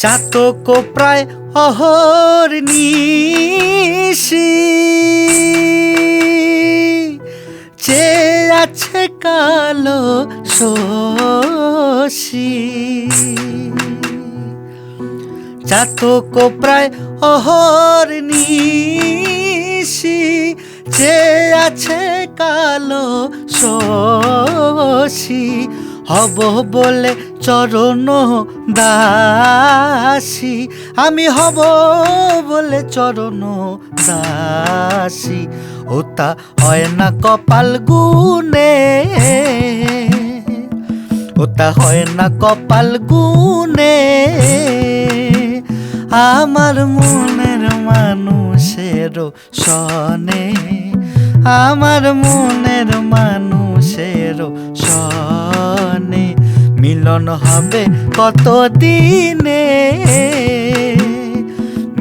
চাতক প্রায় অহর্নিশি চেয়ে আছে কালো শশী। চাতক প্রায় অহর্নিশি চেয়ে আছে কালো শশী। হব বলে চরণ দাসী, আমি হব বলে চরণ দাসী। ওটা হয় না কপাল গুনে, ওটা হয় না কপাল গুনে। আমার মনের মানুষের সনে, আমার মনের মানুষের সনে। মিলন হবে কত দিনে,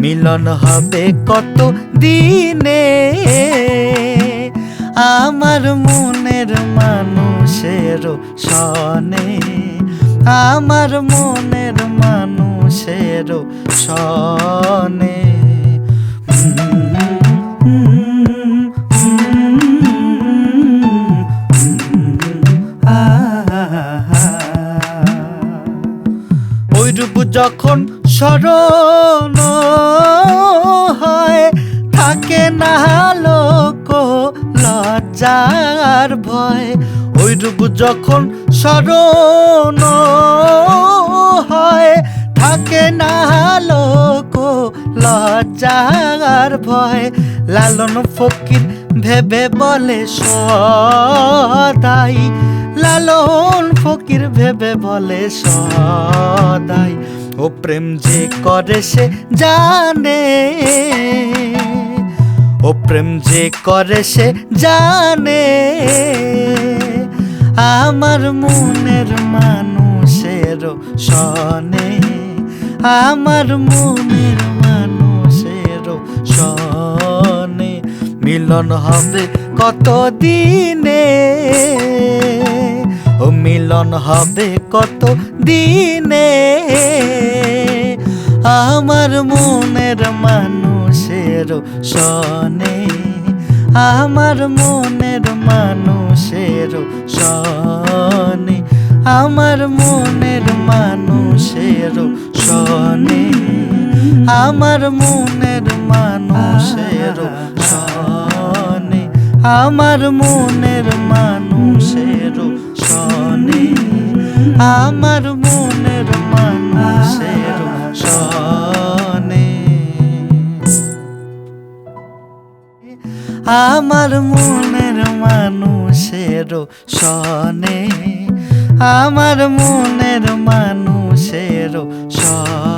মিলন হবে কত দিনে। আমার মনের মানুষের সনে, আমার মনের মানুষের সনে। ওইরূপ যখন স্মরণ হয়, থাকে না লোক লজ্জার ভয়। ওইরূপ যখন স্মরণ হয়, থাকে না লোক লজ্জার ভয়। লালন ফকির ভেবে বলে সদাই, লালন ফকির ভেবে বলে সদাই। ও প্রেম যে করে সে জানে, ও প্রেম যে করে সে জানে। আমার মনের মানুষের সনে, আমার মনের মানুষের সনে। মিলন হবে কত দিনে, ও মিলন হবে কত দিনে। আমার মনের মানুষের সনে, আমার মনের মানুষের সনে, আমার মনের মানুষের সনে, আমার মনের মানুষের সনে, আমার মনের মানুষের সনে, আমার মনের মানুষের সনে, আমার মনের মানুষের সনে, আমার মনের মানুষের সনে।